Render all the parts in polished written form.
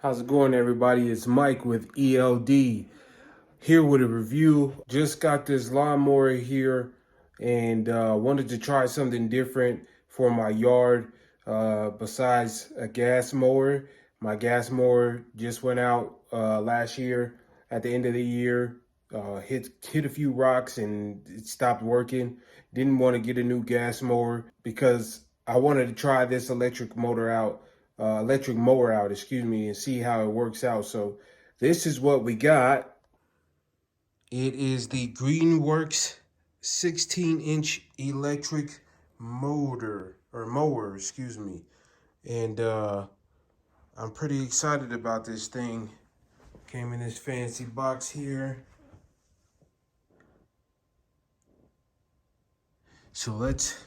How's it going, everybody? It's Mike with ELD here with a review. Just got this lawnmower here and wanted to try something different for my yard besides a gas mower. My gas mower just went out last year at the end of the year. Hit a few rocks and it stopped working. Didn't want to get a new gas mower because I wanted to try this electric mower out, excuse me, and see how it works out. So this is what we got. It is the Greenworks 16-inch electric mower, excuse me. And I'm pretty excited about this thing. Came in this fancy box here. So let's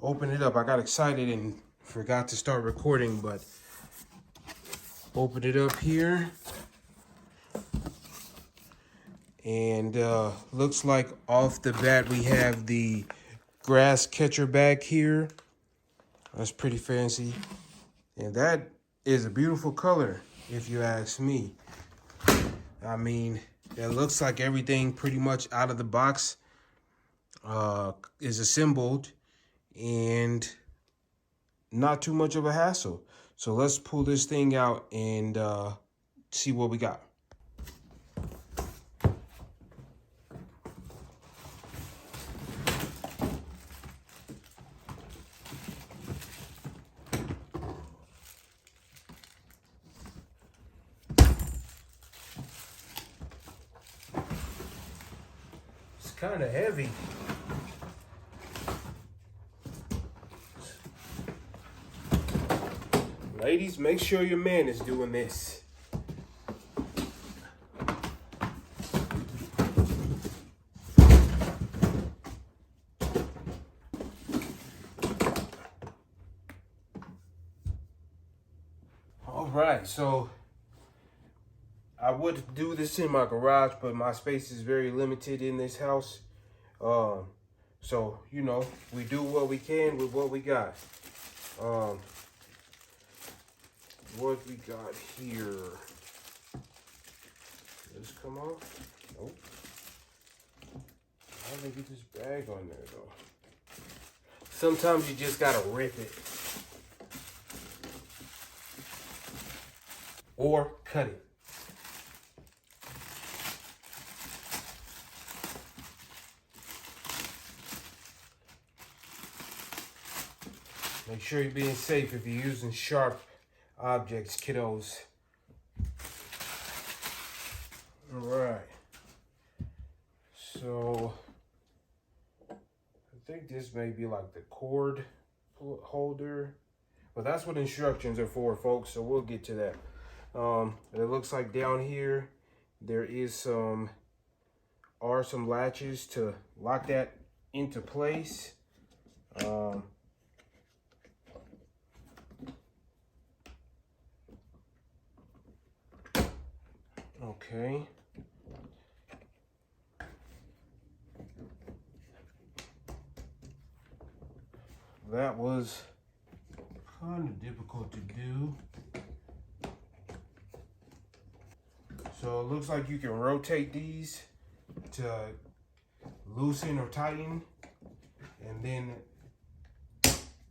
open it up. I got excited and forgot to start recording, but open it up here. And looks like off the bat we have the grass catcher back here. That's pretty fancy. And that is a beautiful color, if you ask me. I mean, it looks like everything pretty much out of the box is assembled and not too much of a hassle. So let's pull this thing out and see what we got. It's kind of heavy. Ladies, make sure your man is doing this. All right, so I would do this in my garage, but my space is very limited in this house. So, you know, we do what we can with what we got. What we got here? Did this come off? Nope. How did I get this bag on there, though? Sometimes you just gotta rip it. Or cut it. Make sure you're being safe if you're using sharp objects, kiddos. All right. So I think this may be like the cord holder. Well, that's what instructions are for, folks. So we'll get to that. It looks like down here there is some latches to lock that into place. Okay. That was kind of difficult to do. So it looks like you can rotate these to loosen or tighten and then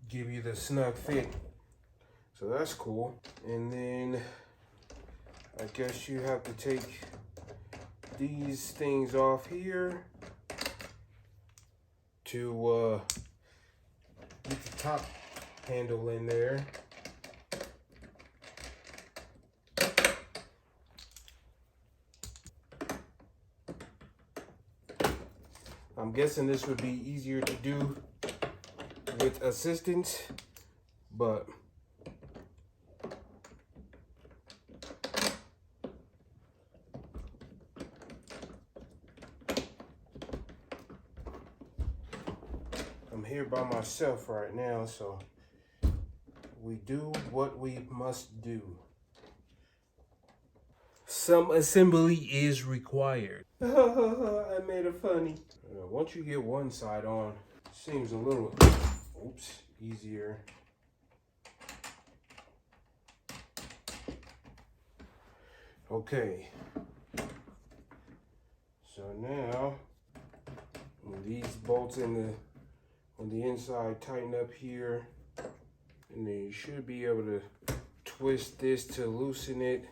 give you the snug fit. So that's cool. And then I guess you have to take these things off here to get the top handle in there. I'm guessing this would be easier to do with assistance, but I'm here by myself right now, so we do what we must do. Some assembly is required. I made it funny. Once you get one side on, it seems a little, easier. Okay. So now these bolts on the inside tighten up here, and then you should be able to twist this to loosen it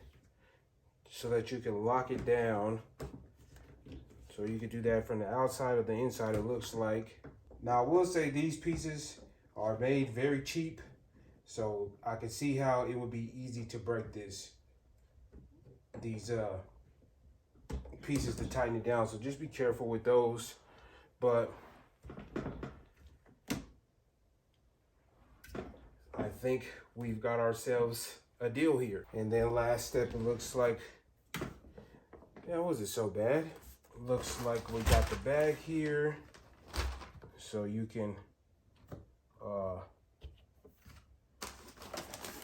so that you can lock it down. So you can do that from the outside or the inside, it looks like. Now I will say these pieces are made very cheap, so I can see how it would be easy to break these pieces to tighten it down. So just be careful with those. But I think we've got ourselves a deal here. And then last step, it looks like, yeah, was it so bad? Looks like we got the bag here, so you can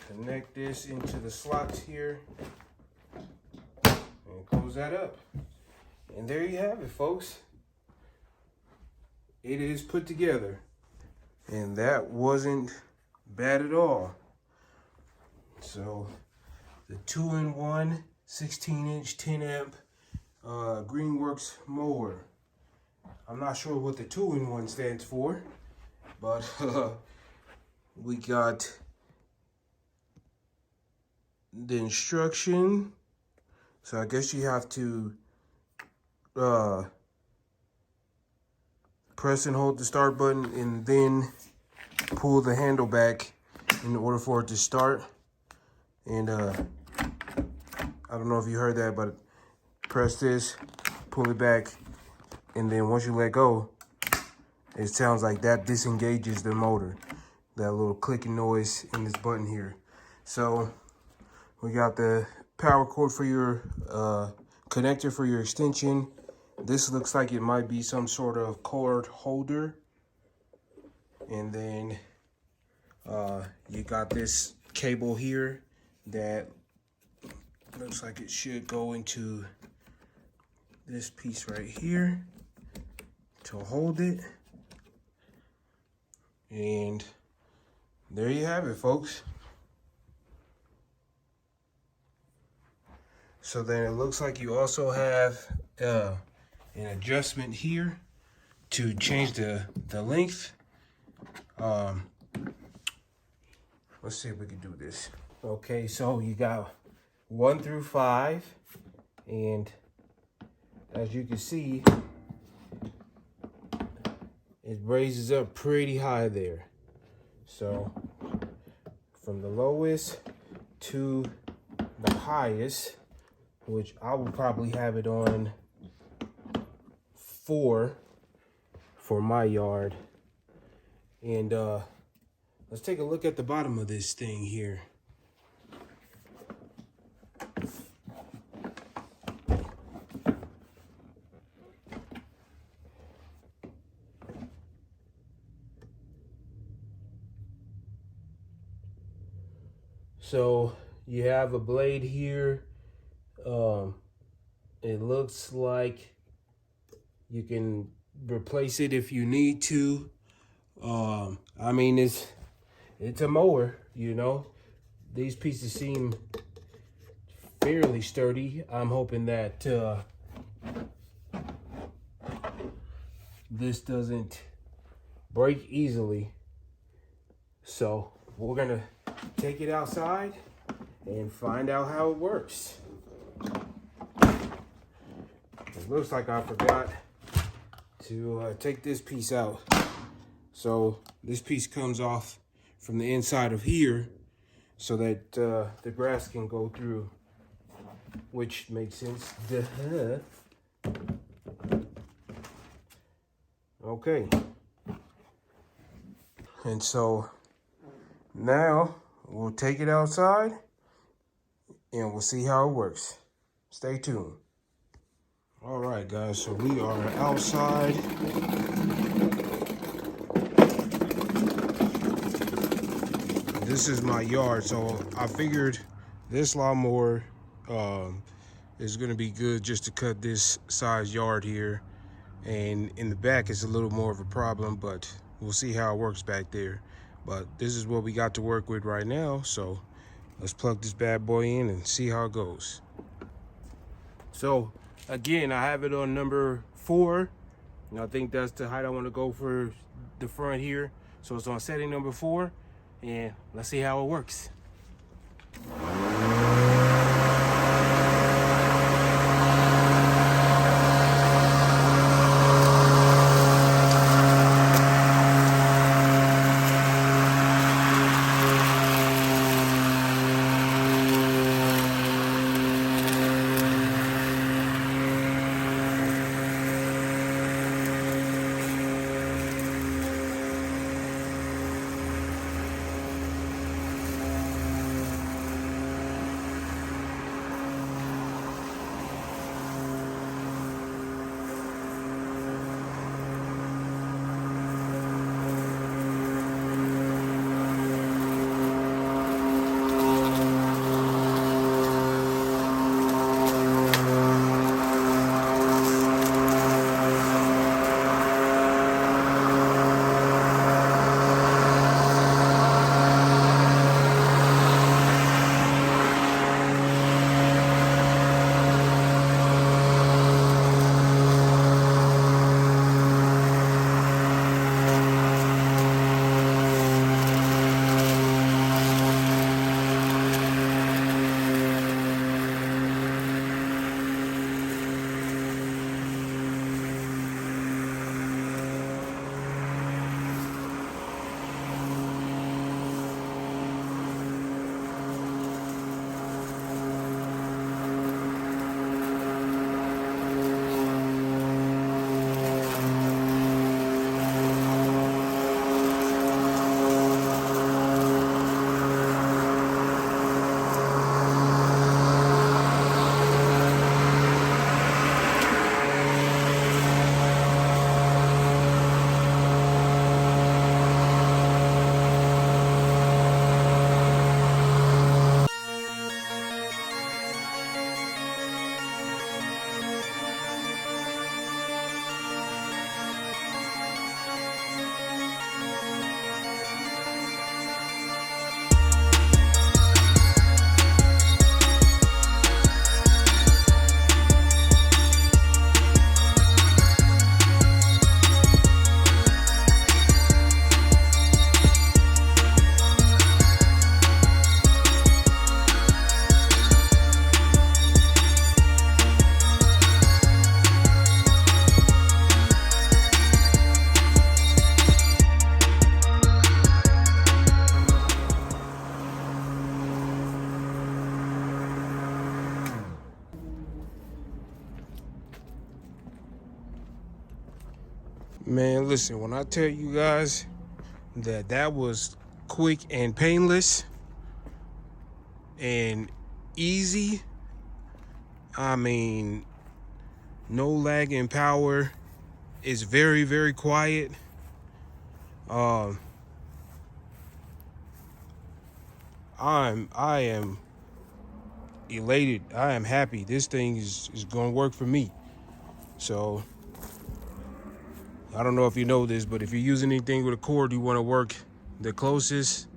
connect this into the slots here and close that up. And there you have it, folks. It is put together, and that wasn't bad at all. So the 2-in-1 16-inch 10-amp Greenworks mower. I'm not sure what the 2-in-1 stands for, but we got the instruction. So I guess you have to press and hold the start button and then pull the handle back in order for it to start. And I don't know if you heard that, but press this, pull it back, and then once you let go, it sounds like that disengages the motor. That little clicking noise in this button here. So we got the power cord for your connector for your extension. This looks like it might be some sort of cord holder. And then you got this cable here that looks like it should go into this piece right here to hold it. And there you have it, folks. So then it looks like you also have an adjustment here to change the length. Let's see if we can do this. Okay, so you got 1 through 5, and as you can see, it raises up pretty high there. So from the lowest to the highest, which I will probably have it on 4 for my yard. And let's take a look at the bottom of this thing here. So you have a blade here. It looks like you can replace it if you need to. I mean, it's a mower, you know. These pieces seem fairly sturdy. I'm hoping that this doesn't break easily. So we're gonna take it outside and find out how it works. It looks like I forgot to take this piece out. So this piece comes off from the inside of here so that the grass can go through, which makes sense. Okay. And so now we'll take it outside and we'll see how it works. Stay tuned. All right, guys, so we are outside. This is my yard, so I figured this lawnmower is gonna be good just to cut this size yard here. And in the back, it's a little more of a problem, but we'll see how it works back there. But this is what we got to work with right now, so let's plug this bad boy in and see how it goes. So again, I have it on number 4. And I think that's the height I want to go for the front here. So it's on setting number 4, and let's see how it works. Man, listen, when I tell you guys that that was quick and painless and easy, I mean, no lag in power. It's very, very quiet. I am elated. I am happy. This thing is going to work for me. So I don't know if you know this, but if you're using anything with a cord, you want to work the closest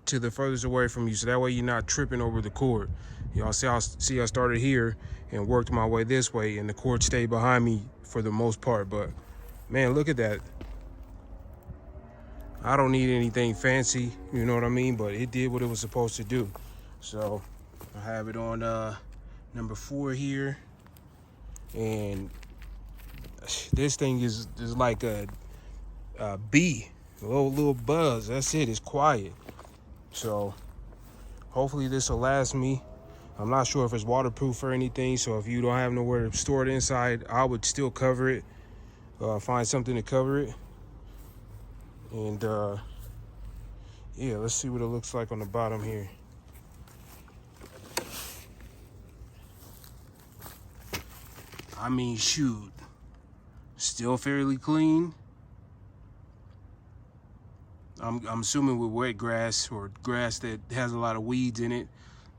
to the furthest away from you, so that way you're not tripping over the cord. Y'all see, I started here and worked my way this way, and the cord stayed behind me for the most part. But man, look at that. I don't need anything fancy, you know what I mean? But it did what it was supposed to do. So I have it on number 4 here, and this thing is like a bee, a little buzz. That's it. It's quiet. So hopefully this will last me. I'm not sure if it's waterproof or anything, so if you don't have nowhere to store it inside, I would still cover it. Find something to cover it. And yeah, let's see what it looks like on the bottom here. I mean, shoot, still fairly clean. I'm assuming with wet grass or grass that has a lot of weeds in it,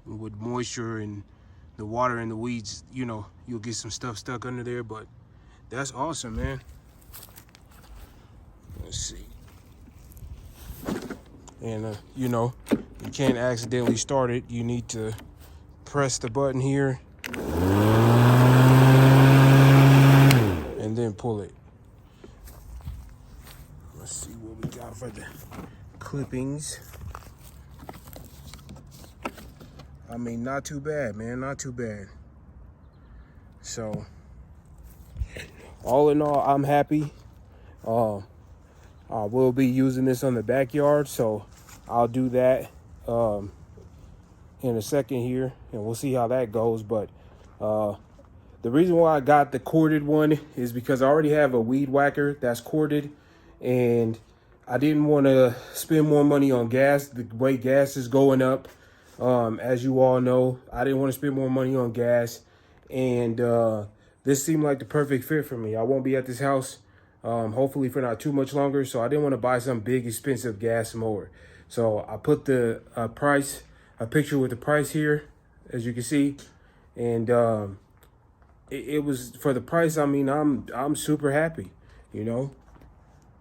with moisture and the water and the weeds, you know, you'll get some stuff stuck under there. But that's awesome, man. Let's see. And you know, you can't accidentally start it. You need to press the button here pull it. Let's see what we got for the clippings. I mean, not too bad, man, not too bad. So, all in all, I'm happy. I will be using this on the backyard, so I'll do that in a second here, and we'll see how that goes. But the reason why I got the corded one is because I already have a weed whacker that's corded, and I didn't want to spend more money on gas. The way gas is going up, as you all know, I didn't want to spend more money on gas, and this seemed like the perfect fit for me. I won't be at this house hopefully for not too much longer, so I didn't want to buy some big expensive gas mower. So I put the a picture with the price here, as you can see, and it was for the price. I mean, I'm super happy. You know,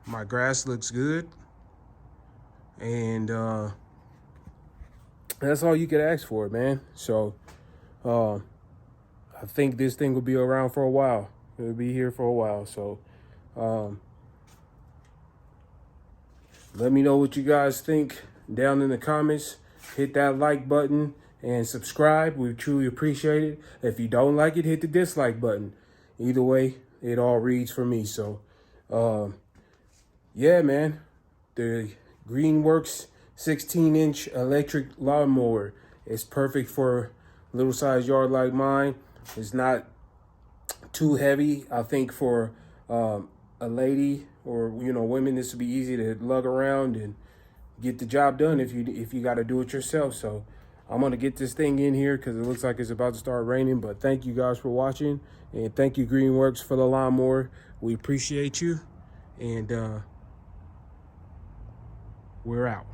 my grass looks good, and that's all you could ask for, man. So I think this thing will be around for a while. It'll be here for a while. So let me know what you guys think down in the comments. Hit that like button and subscribe. We truly appreciate it. If you don't like it, hit the dislike button. Either way, it all reads for me. So yeah, man, the Greenworks 16-inch electric lawnmower is perfect for a little size yard like mine. It's not too heavy. I think for a lady or, you know, women, this would be easy to lug around and get the job done if you got to do it yourself. So I'm gonna get this thing in here because it looks like it's about to start raining. But thank you guys for watching, and thank you Greenworks for the lawnmower. We appreciate you, and we're out.